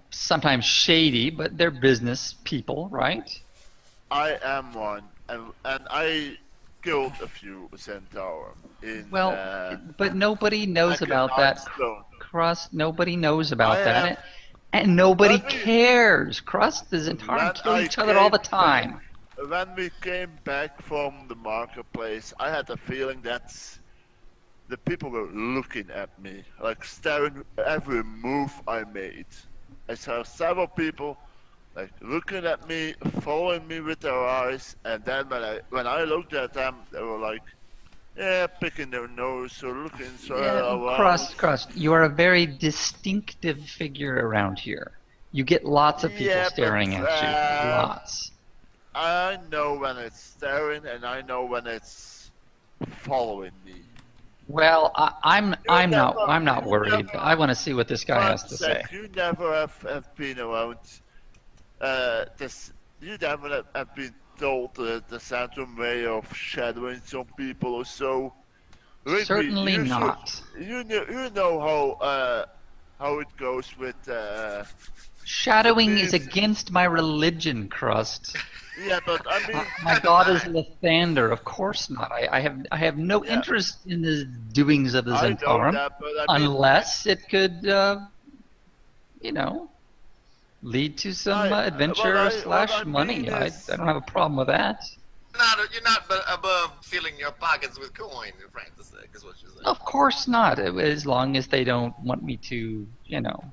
sometimes shady, but they're business people, right? I am one, and I killed a few Centaur in. Well, but nobody knows about that, Stone. Crust. Nobody knows about I that, have, and nobody Let me- cares. Crust is Centaur when kill I each other all the came time. when we came back from the marketplace, I had a feeling that the people were looking at me, like staring at every move I made. I saw several people like looking at me, following me with their eyes, and then when I looked at them, they were like, yeah, picking their nose or looking around. Crust. You are a very distinctive figure around here. You get lots of people Yeah, staring but at you. Lots. I know when it's staring, and I know when it's following me. Well, I'm not worried. never- I want to see what this guy has to say. You never have been around this. You never have been told the Phantom way of shadowing some people or so. Rigby, Certainly you not. You know how it goes with. Shadowing is against my religion, Crust. Yeah, but I mean. My god is Lathander. Of course not. I have no interest in the doings of the Zentarum, unless it could, you know, lead to some adventure / money. I don't have a problem with that. You're not above filling your pockets with coin, Francis, is what you're saying. Of course not. As long as they don't want me to, you know.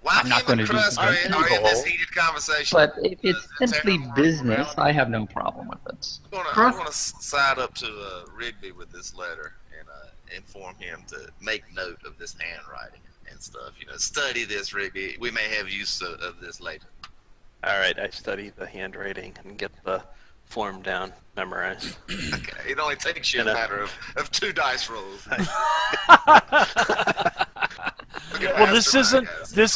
While I'm not going to do something are in this heated conversation. But if it's simply business, I have no problem with it. I'm going to side up to Rigby with this letter and inform him to make note of this handwriting and stuff. You know, study this, Rigby. We may have use of this later. All right, I study the handwriting and get the form down, memorized. Okay, it only takes you a matter of 2 dice rolls. Well, this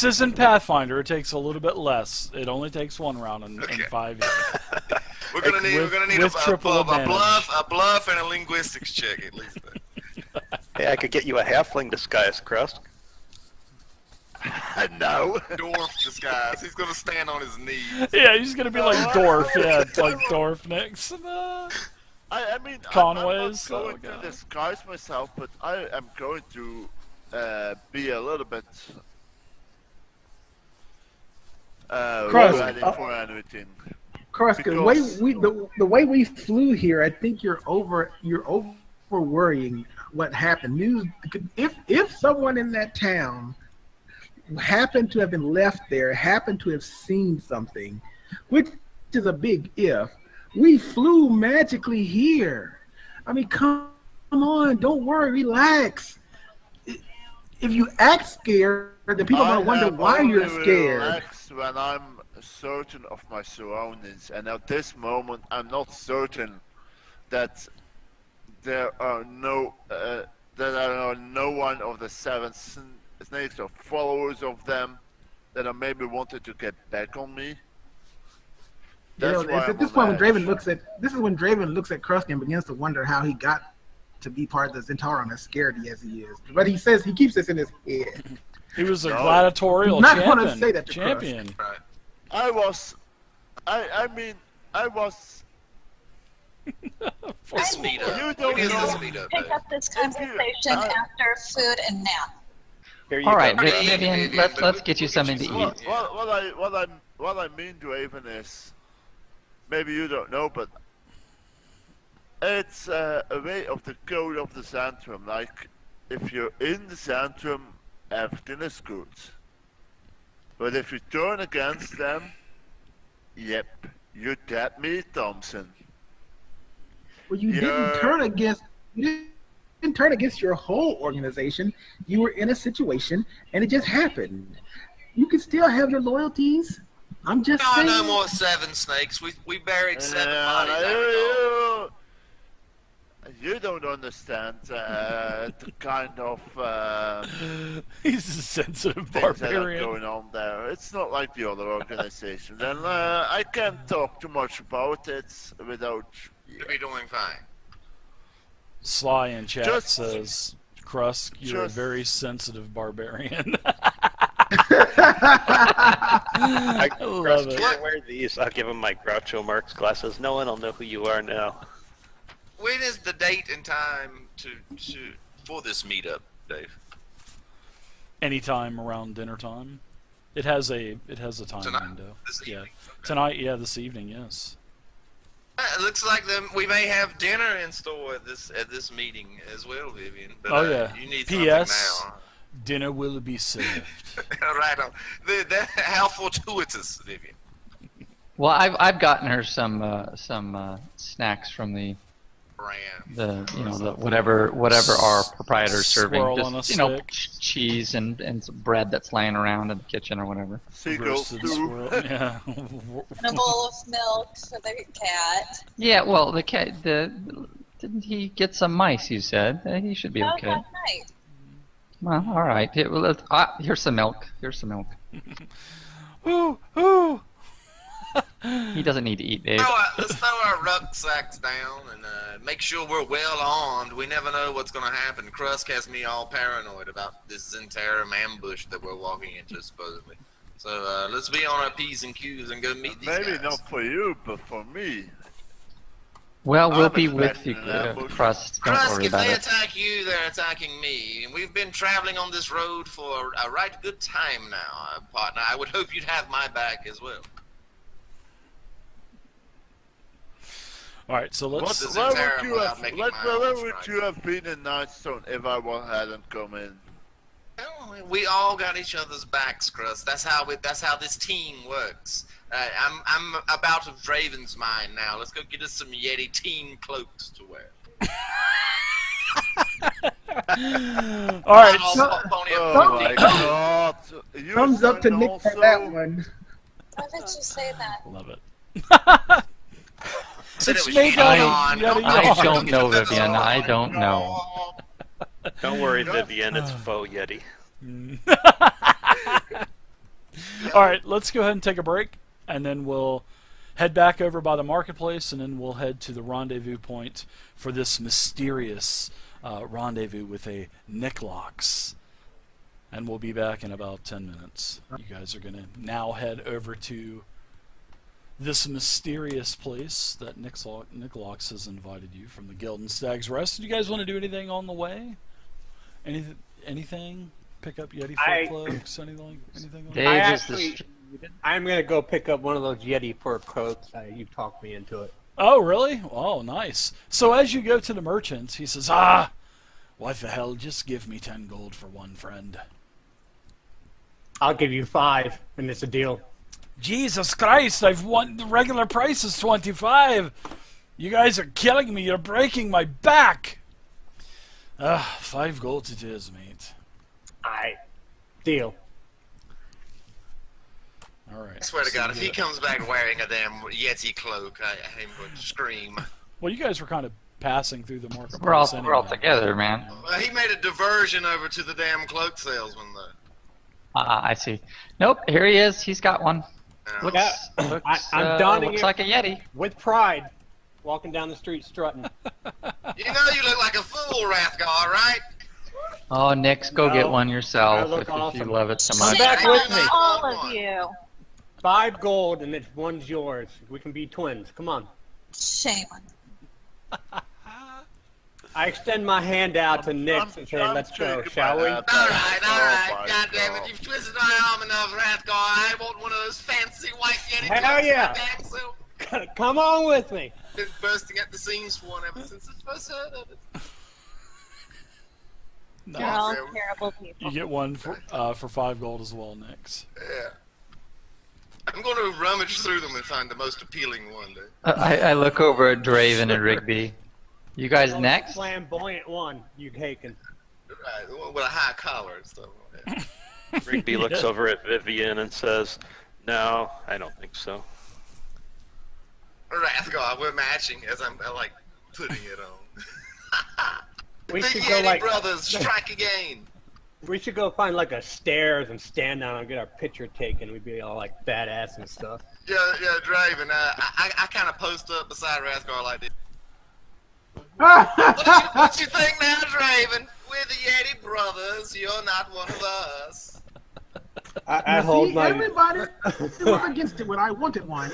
isn't Pathfinder. It takes a little bit less. It only takes 1 round in 5 years. We're gonna need a bluff and a linguistics check at least. Hey, I could get you a halfling disguise, Crust. No. Dwarf disguise. He's gonna stand on his knees. Yeah, he's gonna be like Dwarf. Yeah, it's like Dwarf next. I mean, Conways. I'm not going to disguise myself, but I am going to be a little bit ready for anything. Crust, the way we flew here, I think you're over worrying what happened. If someone in that town happened to have been left there, happened to have seen something, which is a big if, we flew magically here. I mean, come on, don't worry, relax. If you act scared, then people might wonder why you're scared. Relax when I'm certain of my surroundings, and at this moment, I'm not certain that there are no one of the 7 snakes or followers of them that are maybe wanted to get back on me. That's why at this point when Draven looks at Crust and begins to wonder how he got to be part of the Zentarum as scared as he is. But he keeps this in his head. He was a gladiatorial not champion. going to say that to champion. Crust. I was. Speed up. You don't know. Pick up this conversation after food and nap. All right, Vivian, let's get you something to eat. What I mean, Draven, is maybe you don't know, but it's a way of the code of the Zantrum. Like, if you're in the Zantrum, everything is good. But if you turn against them, yep, you're dead meat, Thompson. Well, you didn't turn against your whole organization. You were in a situation, and it just happened. You can still have your loyalties. I'm just saying. No more 7 snakes. We buried 7 bodies. You don't understand the kind of He's a sensitive things that are barbarian. going on there. It's not like the other organizations, and I can't talk too much about it without. You'll be doing fine. Sly in chat says, Krusk, you're a very sensitive barbarian. I love it. can't wear these. I'll give him my Groucho Marx glasses. No one will know who you are now. When is the date and time for this meetup, Dave? Anytime around dinner time. It has a time Tonight? window. This Yeah. evening? Tonight, yeah, this evening, yes. It looks like we may have dinner in store at this meeting as well, Vivian. But, Oh yeah. You need P.S. something now. Dinner will be served. Right on. How fortuitous, Vivian. Well, I've gotten her some snacks from the whatever our proprietor's serving. Swirl on a stick. Cheese and some bread that's laying around in the kitchen or whatever. Seagull Roasted stew. swirl. Yeah. And a bowl of milk for the cat. Yeah, well, the cat. Didn't he get some mice? You said he should be Oh, okay. that night. Well, all right. Here's some milk. Here's some milk. Ooh. He doesn't need to eat, Dave. Let's throw our rucksacks down and make sure we're well armed. We never know what's going to happen. Krusk has me all paranoid about this Zentarum ambush that we're walking into, supposedly. So let's be on our P's and Q's and go meet these guys. Maybe not for you, but for me. Well, we'll I'm be with you, expecting an ambush. Crust. Don't Krusk, worry if about they it. attack you, they're attacking me. And we've been traveling on this road for a right good time now, partner. I would hope you'd have my back as well. All right, so let's. This is Where terrible would without making my where own would strike. you have been in Nightstone if I hadn't come in? Well, we all got each other's backs, Crust. That's how this team works. I'm about of Draven's mind now. Let's go get us some Yeti team cloaks to wear. All right, Oh my god! You Thumbs up to son Nick for also? that one. Why did you say that? love it. Said It's it was made yawn. out of- I don't know, Vivian. I don't know. Don't worry, Vivian. It's faux Yeti. All right, let's go ahead and take a break, and then we'll head back over by the marketplace, and then we'll head to the rendezvous point for this mysterious rendezvous with a Niklox. And we'll be back in about 10 minutes. You guys are going to now head over to this mysterious place that Niklox has invited you from the Guild and Stag's Rest. Do you guys want to do anything on the way? Anything? Pick up Yeti fur cloaks? Anything? Dave is I'm gonna go pick up one of those Yeti fur coats. You talked me into it. Oh, really? Oh, nice. So as you go to the merchant, he says, what the hell, just give me 10 gold for one friend. I'll give you 5, and it's a deal. Jesus Christ, I've won. The regular price is 25. You guys are killing me. You're breaking my back. 5 gold it is, mate. Alright. Deal. Alright. I swear to God, if he comes back wearing a damn Yeti cloak, I'm going to scream. Well, you guys were kind of passing through the marketplace we're all anyway. together, man. Well, he made a diversion over to the damn cloak salesman, though. I see. Nope, here he is. He's got one. Looks, I'm donning looks it like a Yeti. with pride. Walking down the street strutting. You know you look like a fool, Rathgar, right? Oh, Nix, go get one I yourself look if awesome. you love it so Come much. back with me. All of you. 5 gold, and one's yours. We can be twins. Come on. Shame on you. I extend my hand out to Nick and say, let's go, shall we? All right. my God damn it, God. you've twisted my arm enough, Rathgar. I want one of those fancy white Yeti Hell cloaks yeah. my damn self. Come on with me. Been bursting at the seams for one ever since I first heard of it. You're all terrible people. You get one for 5 gold as well, Nix. Yeah. I'm going to rummage through them and find the most appealing one. I look over at Draven and Rigby. You guys next? Flamboyant one, you taken. Right, the one with a high collar and stuff. Yeah. Rigby looks over at Vivian and says, "No, I don't think so." Rathgar, we're matching as I'm like putting it on. We the should go Yeti like brothers strike again. we should go find like a stairs and stand down and get our picture taken. We'd be all like badass and stuff. Yeah, Draven. I kind of post up beside Rathgar like this. What you think now, Draven? We're the Yeti brothers. You're not one of us. I hold my. Everybody was against it when I wanted one.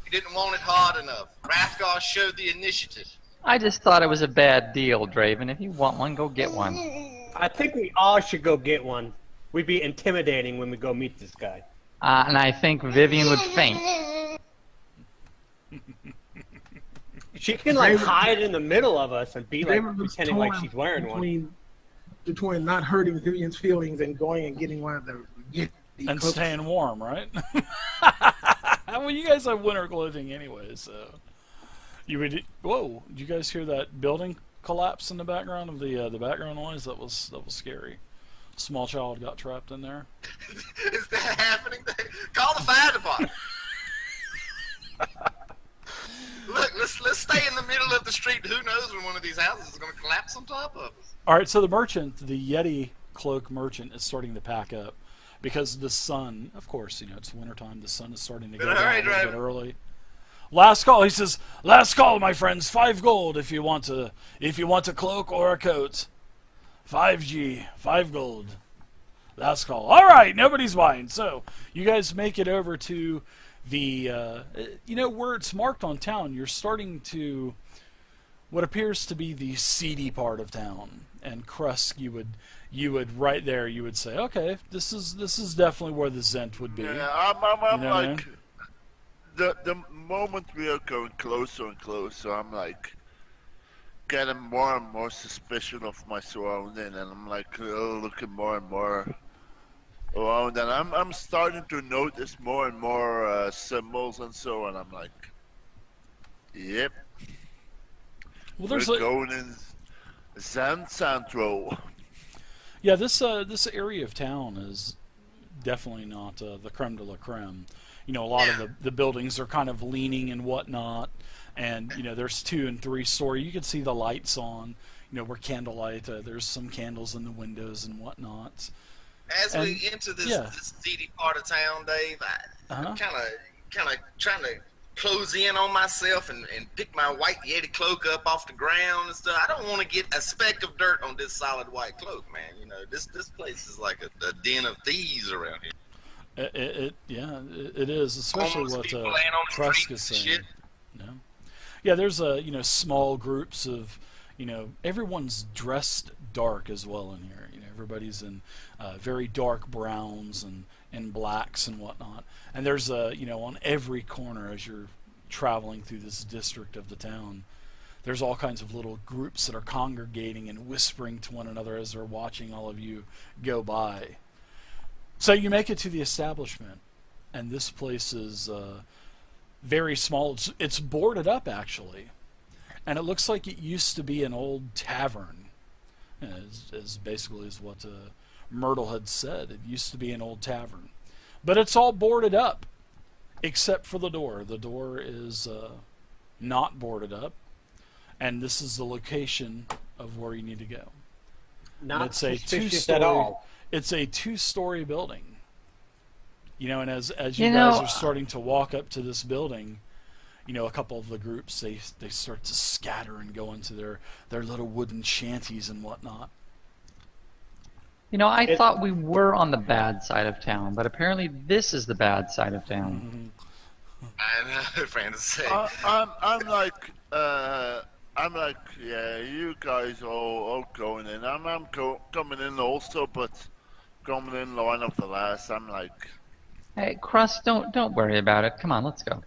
You didn't want it hard enough. Rathgar showed the initiative. I just thought it was a bad deal, Draven. If you want one, go get one. I think we all should go get one. We'd be intimidating when we go meet this guy. And I think Vivian would faint. She can like hide in the middle of us and be like Draven was pretending like torn she's wearing one. Between not hurting Vivian's feelings and going and getting one of the And cloaks. staying warm, right? Well, you guys have winter clothing anyway, so you would. Whoa! Did you guys hear that building collapse in the background of the background noise? That was scary. Small child got trapped in there. Is that happening? Call the fire department. Look, let's stay in the middle of the street. Who knows when one of these houses is going to collapse on top of us? All right, so the merchant, the Yeti cloak merchant, is starting to pack up because the sun, of course, it's wintertime. The sun is starting to go down a little bit early. Last call, he says. Last call, my friends. 5 gold if you want a cloak or a coat. 5G, 5 gold. Last call. All right, nobody's buying. So you guys make it over to the where it's marked on town. You're starting to what appears to be the seedy part of town. And Krusk, you would right there. You would say, okay, this is definitely where the Zent would be. Yeah, I'm like, man? the moment we are going closer and closer, I'm like getting more and more suspicious of my surrounding, and I'm like looking more and more around, and I'm starting to notice more and more symbols and so, and I'm like, yep. Well, there's we're going in Zan Central. Yeah, this area of town is definitely not the creme de la creme. A lot of the buildings are kind of leaning and whatnot, and there's 2- and 3-story. You can see the lights on. We're candlelight. There's some candles in the windows and whatnot. As we enter this seedy part of town, Dave, I'm kind of trying to close in on myself and pick my white Yeti cloak up off the ground and stuff. I don't want to get a speck of dirt on this solid white cloak, man. This place is like a den of thieves around here. It is, especially homeless what Krusk is saying. Yeah, there's small groups of everyone's dressed dark as well in here. Everybody's in very dark browns and blacks and whatnot. And there's on every corner as you're traveling through this district of the town, there's all kinds of little groups that are congregating and whispering to one another as they're watching all of you go by. So you make it to the establishment, and this place is very small. It's boarded up, actually, and it looks like it used to be an old tavern, as basically is what Myrtle had said. It used to be an old tavern, but it's all boarded up, except for the door. The door is not boarded up, and this is the location of where you need to go. Not suspicious at all. It's a 2-story building. And as you guys are starting to walk up to this building, a couple of the groups, they start to scatter and go into their little wooden shanties and whatnot. I thought we were on the bad side of town, but apparently this is the bad side of town. I know, Francis. I'm like, yeah, you guys are all going in. I'm coming in also, but coming in line of the last. I'm like, hey, Krusk, don't worry about it. Come on, let's go.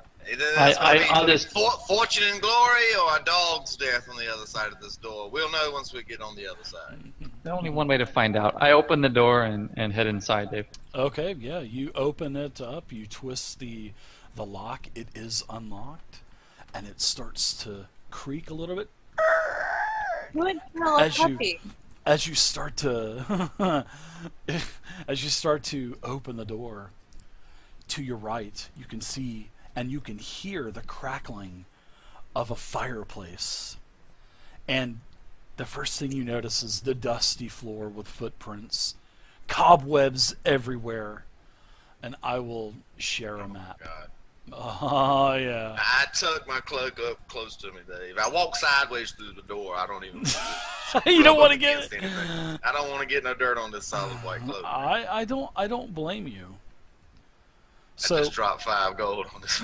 I'll just fortune and glory or a dog's death on the other side of this door. We'll know once we get on the other side. There's only one way to find out. I open the door and head inside, Dave. Okay, yeah, you open it up, you twist the lock. It is unlocked, and it starts to creak a little bit. Good girl, puppy. As you start to open the door, to your right, you can see and you can hear the crackling of a fireplace. And the first thing you notice is the dusty floor with footprints, cobwebs everywhere. And I will share a map. God. Oh, yeah. I tuck my cloak up close to me, Dave. I walk sideways through the door. I don't even. You don't want to get it. I don't want to get no dirt on this solid white cloak. I don't blame you. I just dropped 5 gold on this.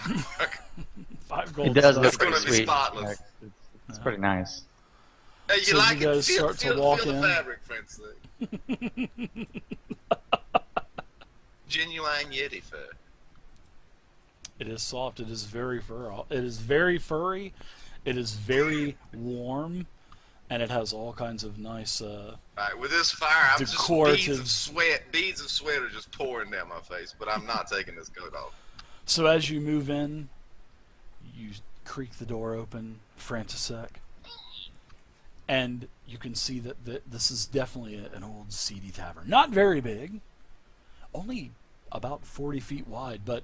5 gold. It does stuff. look It's pretty gonna be sweet. spotless. It's pretty nice. Hey, you So like you it? guys Feel, start to feel, walk feel in. the fabric, Prince. Genuine Yeti fur. It is soft. It is very furry. It is very furry. It is very warm, and it has all kinds of nice. Right, with this fire, I'm just Decorative. beads of sweat are just pouring down my face. But I'm not taking this coat off. So as you move in, you creak the door open, Frantisek, and you can see that this is definitely an old seedy tavern. Not very big, only about 40 feet wide, but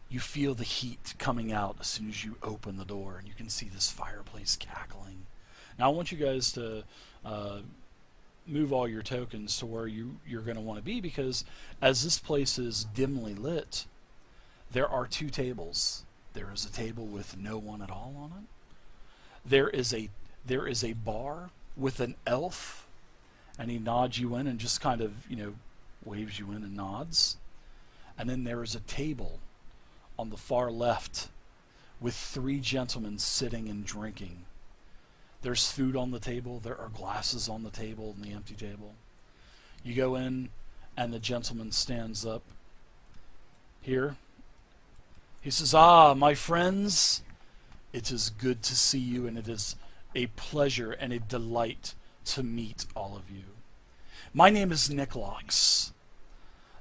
you feel the heat coming out as soon as you open the door, and you can see this fireplace cackling. Now I want you guys to move all your tokens to where you're going to want to be, because as this place is dimly lit, there are 2 tables. There is a table with no one at all on it. There is a bar with an elf, and he nods you in and just kind of, waves you in and nods. And then there is a table on the far left with 3 gentlemen sitting and drinking. There's food on the table. There are glasses on the table and the empty table. You go in, and the gentleman stands up here. He says, "Ah, my friends, it is good to see you, and it is a pleasure and a delight to meet all of you. My name is Niklox,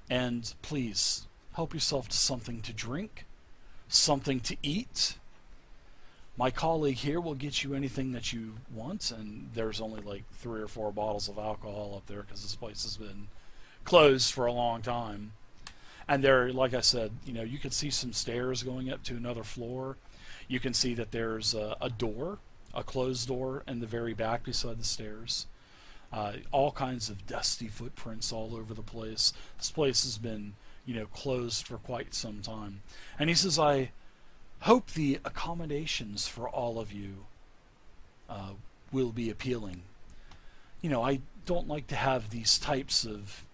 and please help yourself to something to drink, something to eat. My colleague here will get you anything that you want," and there's only like 3 or 4 bottles of alcohol up there because this place has been closed for a long time. And there, like I said, you can see some stairs going up to another floor. You can see that there's a door, a closed door in the very back beside the stairs. All kinds of dusty footprints all over the place. This place has been, closed for quite some time. And he says, "I hope the accommodations for all of you will be appealing. I don't like to have these types of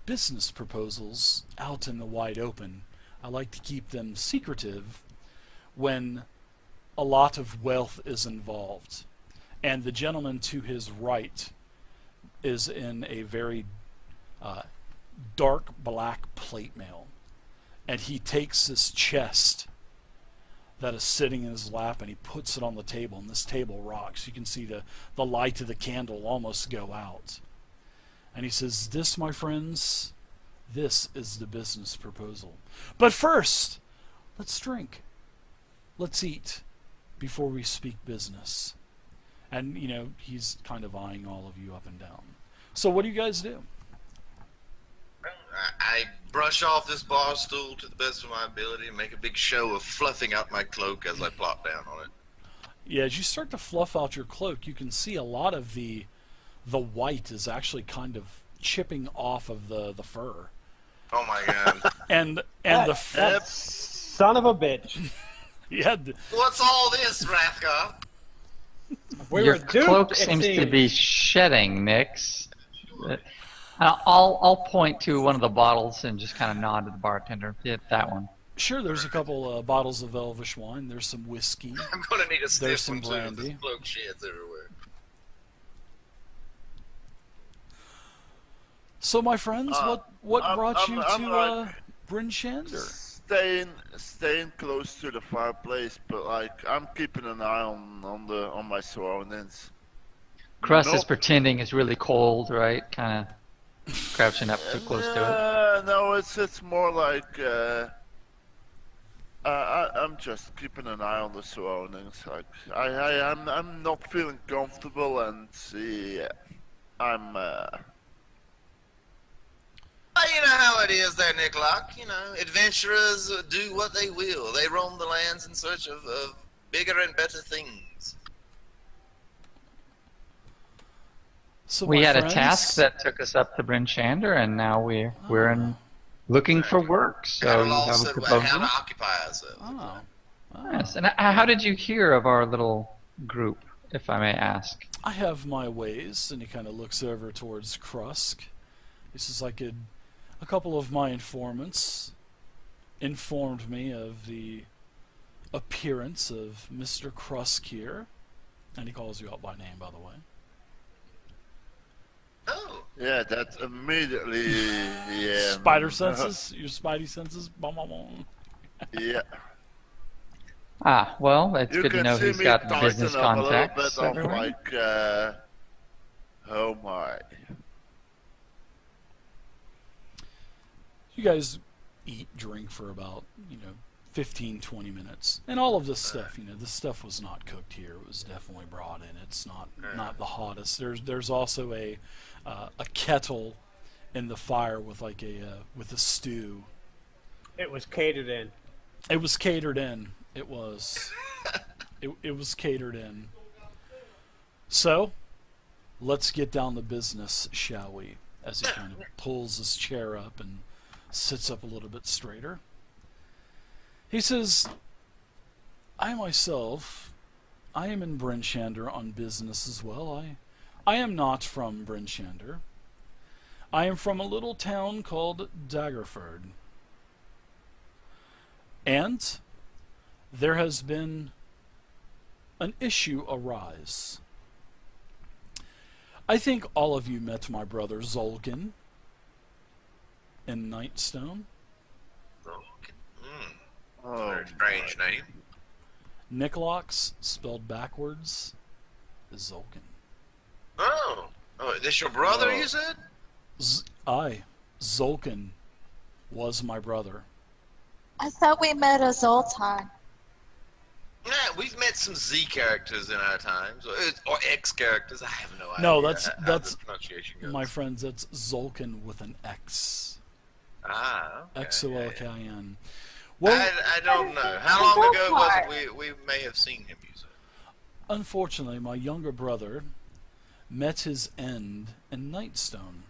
business proposals out in the wide open. I like to keep them secretive when a lot of wealth is involved." And the gentleman to his right is in a very dark black plate mail, and he takes this chest that is sitting in his lap and he puts it on the table, and this table rocks. You can see the light of the candle almost go out. And he says, "This, my friends, this is the business proposal. But first, let's drink. Let's eat before we speak business." And, he's kind of eyeing all of you up and down. So what do you guys do? I brush off this bar stool to the best of my ability and make a big show of fluffing out my cloak as I plop down on it. Yeah, as you start to fluff out your cloak, you can see a lot of the white is actually kind of chipping off of the fur. Oh my god. and the son of a bitch. Yeah. What's all this, Rathgar? Your cloak seems to be shedding, Nix. I'll point to one of the bottles and just kind of nod to the bartender. Hit that one. Sure, there's a couple bottles of Elvish wine. There's some whiskey. I'm going to need a There's stiff some one too. brandy. This cloak sheds everywhere. So, my friends, what brought you to Bryn Shander? Staying close to the fireplace, but I'm keeping an eye on my surroundings. Crust is pretending it's really cold, right? Kind of crouching up too close to it. No, it's more like I'm just keeping an eye on the surroundings. I'm not feeling comfortable, and I'm. You know how it is there, Niklox. Adventurers do what they will. They roam the lands in search of bigger and better things. So we had a task that took us up to Bryn Shander, and now we're in Looking for work. So Got a you law have a said about proposal? how to occupy ourselves. Oh. Yes. And how did you hear of our little group, if I may ask? I have my ways, and he kind of looks over towards Krusk. He says, a couple of my informants informed me of the appearance of Mr. Krusk here. And he calls you out by name, by the way. Oh. Yeah, that immediately. Yeah. Spider senses? Your spidey senses? Bum, bum, bum. Yeah. Ah, well, it's You good to can know see he's me got tighten business up a little contacts bit of everywhere. like, oh my. You guys eat, drink for about, 15, 20 minutes. And all of this stuff, this stuff was not cooked here. It was definitely brought in. It's not the hottest. There's also a kettle in the fire with with a stew. It was catered in. It was catered in. It was. It was catered in. So, let's get down to business, shall we? As he kind of pulls his chair up and sits up a little bit straighter. He says, I myself, I am in Brynchander on business as well. I am not from Brynchander. I am from a little town called Daggerford. And there has been an issue arise. I think all of you met my brother Zolkin in Nightstone. Oh, Very strange name. Niklox, spelled backwards, is Zolkin. Oh, is this your brother, you said? Zolkin was my brother. I thought we met a Zoltar. Yeah, we've met some Z characters in our times, or X characters. I have no idea. No, how that's the pronunciation goes. my friends. That's Zolkin with an X. Ah, okay. Xolkin. Well, I don't know. How long ago was it we may have seen him, you said? unfortunately, my younger brother met his end in Nightstone.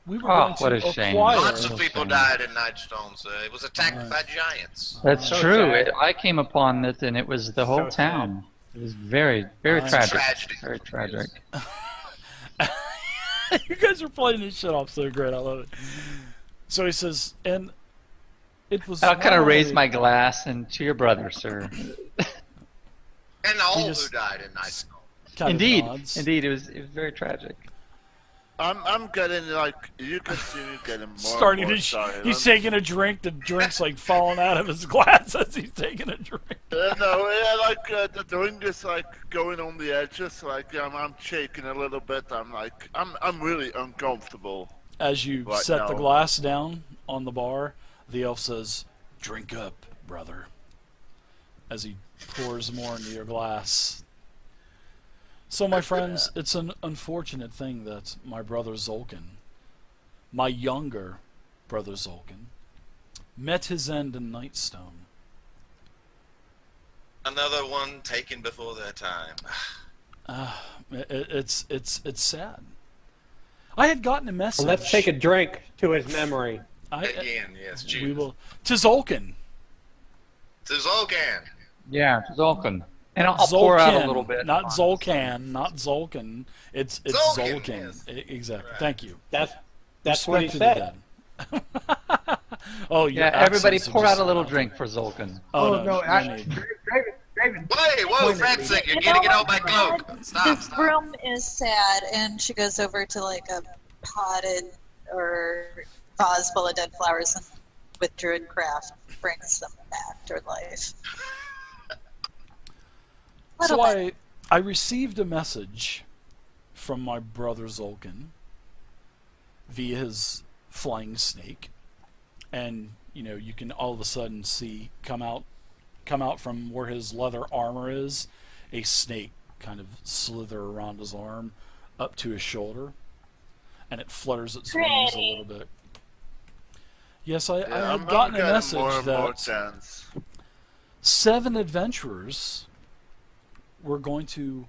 We were going what to a shame. acquire. Lots of people died in Nightstone, so it was attacked Right. by giants. That's So true. sad. I came upon it, and it was the whole So town. It was very, very It's a tragic. tragedy. Very tragic. You guys are playing this shit off so great. I love it. So he says, and it was. I'll kind of not raise only- my glass and to your brother, sir. And all He who just- died in Nightstone. kind of Indeed, nods. indeed, it was very tragic. I'm getting like you can see me getting more. Starting and more to. silent. He's taking a drink. The drink's like falling out of his glass as he's taking a drink. No, yeah, like the drink is like going on the edges. Like I'm shaking a little bit. I'm really uncomfortable. As you Right set the now. glass down on the bar, the elf says, "Drink up, brother." As he pours more into your glass. So, my friends, it's an unfortunate thing that my brother Zolkin, my younger brother Zolkin, met his end in Nightstone. Another one taken before their time. It's sad. I had gotten a message. Let's take a drink to his memory. Again, yes, We Jews. will. To Zolkin. To Zolkan. Yeah, Zolkin. And I'll pour out a Zolkin, little bit. Not Zolkan, not Zolkin. It's Zolkin, Zolkin. yes. Exactly. Right. Thank you. That's what he Respect to said. the dead. Oh, your Yeah, everybody accents are pour out just- a little drink for Zolkin. Oh, Oh, no, no need. David. Wait, whoa, Pointed fat me. sick, you're You gonna know get out what, my cloak. Dad? Stop, This stop. room is sad, and she goes over to like a potted or vase full of dead flowers and with druid craft brings them back to life. So Little bit. I received a message from my brother Zolkin via his flying snake, and you can all of a sudden see come out from where his leather armor is, a snake kind of slither around his arm up to his shoulder, and it flutters its wings a little bit. Yes, I Yeah, had gotten a getting message more and more that tense. 7 adventurers were going to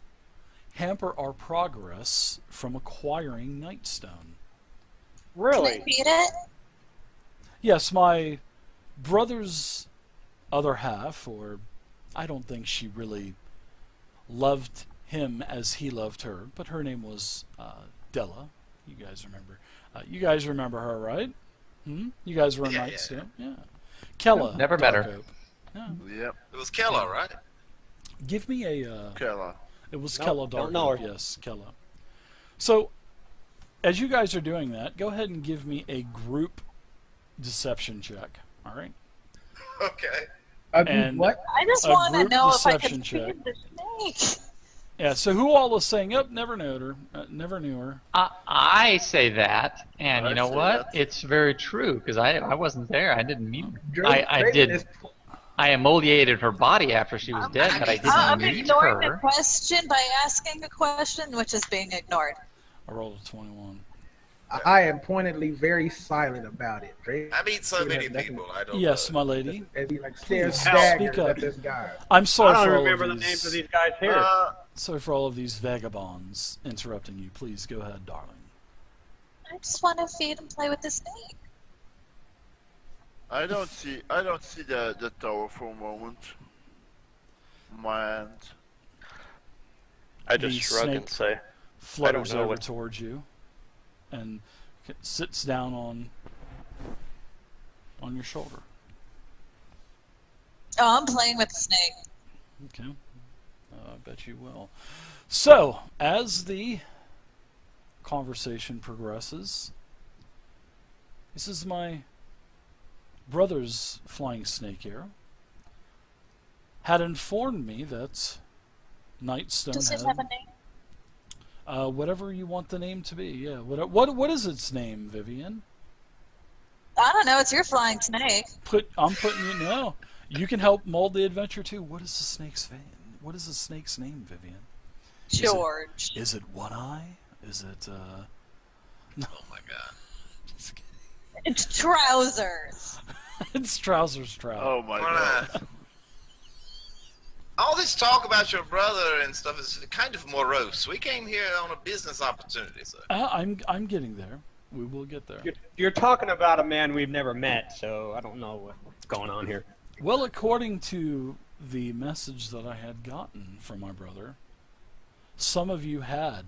hamper our progress from acquiring Nightstone. Can I Really? beat it? Yes, my brother's other half, or I don't think she really loved him as he loved her, but her name was Della. You guys remember? You guys remember her, right? You guys were in Knights too? Yeah. Kella. Never met her. Yeah. Yep. It was Kella, right? Give me a... Kella. It was Nope, Kella don't know her. Darkhope, yes, Kella. So, as you guys are doing that, go ahead and give me a group deception check, all right? Okay. And what? I just a want to group know if I deception can check. feed the snake. Yeah, so who all is saying, oh, never knew her, never knew her. I say that, and I you know say what? that. It's very true, because I wasn't there. I didn't meet her. Draven I did. is- I emoliated her body after she was dead, but I I'm didn't meet ignoring the her. question by asking a question, which is being ignored. I rolled a 21. I am pointedly very silent about it. Draven I meet so many has nothing- people. I don't. Yes, my lady. As he like stares Speak daggers up. at this guy. I'm I sorry don't for all remember of the these. names of these guys here. Sorry for all of these vagabonds interrupting you. Please go ahead, darling. I just want to feed and play with the snake. I don't see the tower for a moment. My hand. I just The shrug and snake say, Flutters know over what- towards you and sits down on your shoulder. Oh, I'm playing with the snake. Okay. I bet you will. So, as the conversation progresses, this is my brother's flying snake arrow. Had informed me that Nightstone Does it had, have a name? whatever you want the name to be. Yeah. What is its name, Vivian? I don't know. It's your flying snake. I'm putting you now. You can help mold the adventure too. What is the snake's name? What is the snake's name, Vivian? George. Is it One Eye? Is it No. Oh my god. Just kidding. It's trousers. It's Trousers Trout. Oh my Wanna- god. All this talk about your brother and stuff is kind of morose. We came here on a business opportunity, so. I'm getting there. We will get there. You're talking about a man we've never met, so I don't know what's going on here. Well, according to the message that I had gotten from my brother, some of you had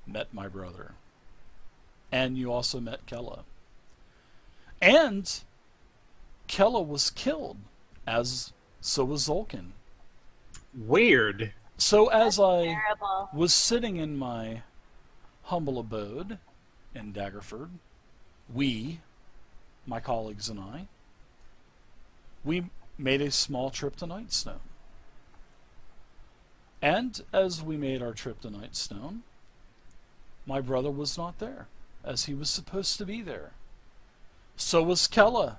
met my brother. And you also met Kella. And Kella was killed, as so was Zolkin. Weird. So as I Terrible. was sitting in my humble abode in Daggerford, we, my colleagues and I, we made a small trip to Nightstone. And as we made our trip to Nightstone, my brother was not there, as he was supposed to be there. So was Kella.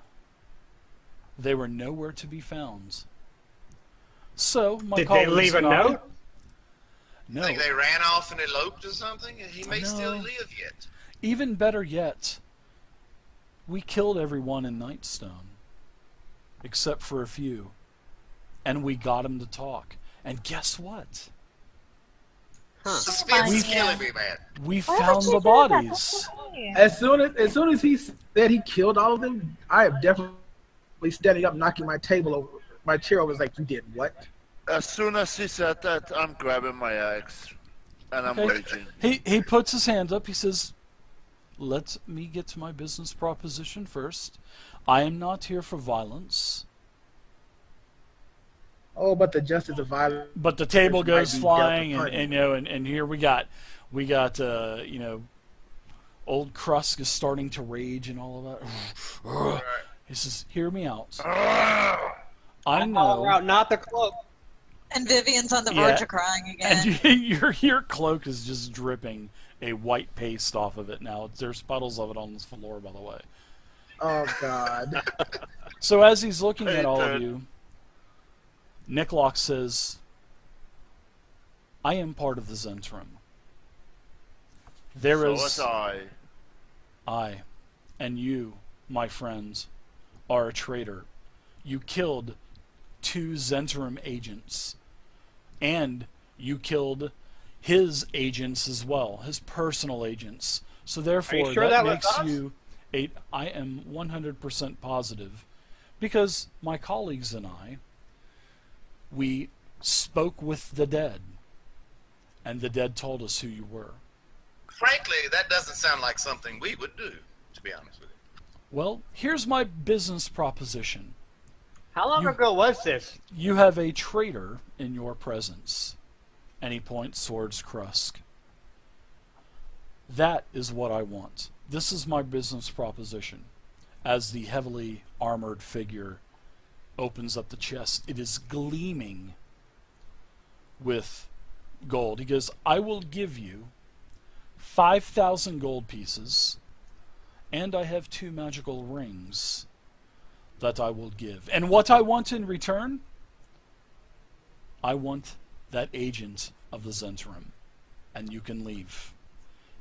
They were nowhere to be found. So my Did they colleagues leave a and I- note? No. Think they ran off and eloped or something? He may No. still live yet. Even better yet, we killed everyone in Nightstone, except for a few, and we got him to talk. And guess what? Suspense is Yeah. killing me, man. We Why found would you the do that? bodies. That's so mean. As soon as he said he killed all of them, I am definitely standing up, knocking my chair over. Like, you did what? As soon as he said that, I'm grabbing my axe. And I'm Okay. raging. He puts his hand up. He says, "Let me get to my business proposition first. I am not here for violence." Oh, but the justice of violence. But the table Might goes be flying, dealt and upon. and here we got old Krusk is starting to rage and all of that. He says, "Hear me out. I Holler know." out, not the cloak. And Vivian's on the Yeah. verge of crying again. And your cloak is just dripping a white paste off of it now. There's puddles of it on the floor, by the way. Oh God. So as he's looking Hey, at all of Ted. you, Niklox says, "I am part of the Zentrum. There So is was I. I, and you, my friends, are a traitor. You killed 2 Zentrum agents, and you killed his agents as well, his personal agents. So therefore, sure that was makes us? you I am 100% positive, because my colleagues and we spoke with the dead, and the dead told us who you were. Frankly, that doesn't sound like something we would do, to be honest with you. Well, here's my business proposition. How long ago was this? You have a traitor in your presence. And he points towards Krusk. That is what I want. This is my business proposition. As the heavily armored figure opens up the chest, it is gleaming with gold. He goes, I will give you 5,000 gold pieces, and I have 2 magical rings that I will give. And what I want in return? I want that agent of the Zentrum, and you can leave.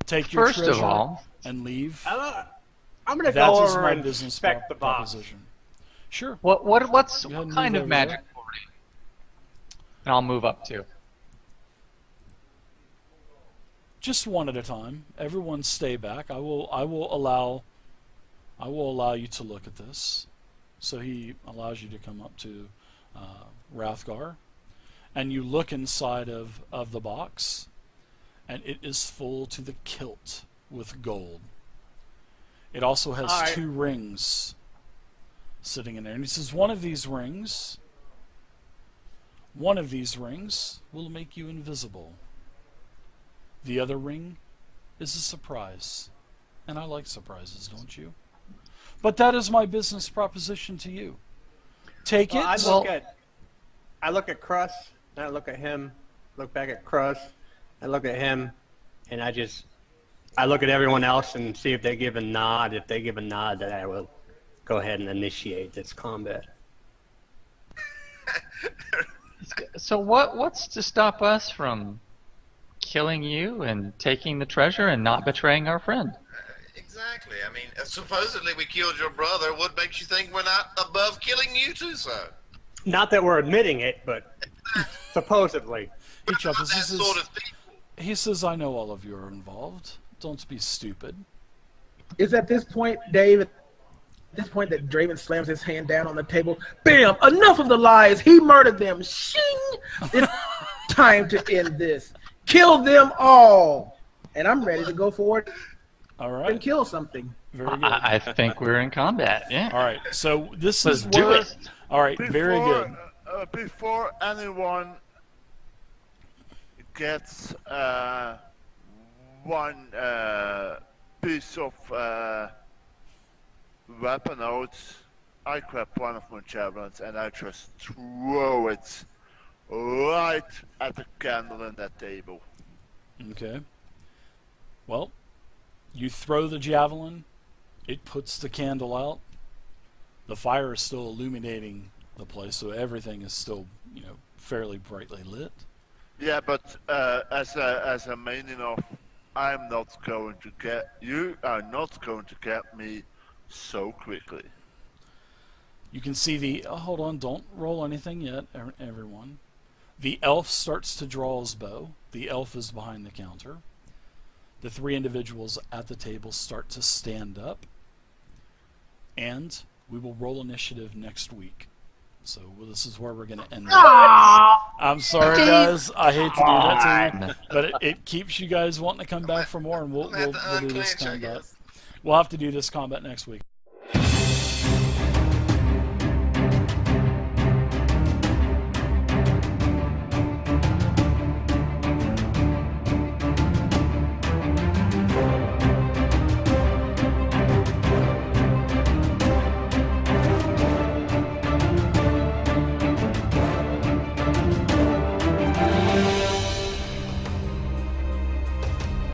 Take your treasure First of all, and leave. I'm going to go over my and business inspect the box. proposition. Sure. what ahead and kind move of over magic there. wording? And I'll move up too. Just one at a time. Everyone stay back. I will allow you to look at this. So he allows you to come up to Rathgar, and you look inside of the box, and it is full to the kilt with gold. It also has 2 rings sitting in there. And he says, one of these rings will make you invisible. The other ring is a surprise. And I like surprises, don't you? But that is my business proposition to you. Take it. I look at Crust, and I look at him, look back at Crust, I look at him, and I look at everyone else and see if they give a nod. If they give a nod, then I will go ahead and initiate this combat. So what's to stop us from killing you and taking the treasure and not betraying our friend? Exactly. I mean, supposedly we killed your brother. What makes you think we're not above killing you too, sir? Not that we're admitting it, but supposedly. He chuckles. That sort of people. He says, I know all of you are involved. Don't be stupid. Is at this point, Dave, at this point that Draven slams his hand down on the table. Bam! Enough of the lies. He murdered them. Shing! It's time to end this. Kill them all. And I'm ready to go forward All right. and kill something. Very good. I think we're in combat. Yeah. All right. So this Let's is do where. it. All right. Very good. Before anyone gets one piece of weapon out, I grab one of my javelins and I just throw it right at the candle on that table. Okay. Well, you throw the javelin. It puts the candle out. The fire is still illuminating the place, so everything is still, fairly brightly lit. Yeah, but as a main enough, I'm not going to get you. Are not going to get me so quickly. You can see the. Hold on! Don't roll anything yet, everyone. The elf starts to draw his bow. The elf is behind the counter. The 3 individuals at the table start to stand up, and we will roll initiative next week. So this is where we're going to end it. I'm sorry, guys. I hate to do that to you, but it keeps you guys wanting to come back for more, and we'll do this combat. We'll have to do this combat next week.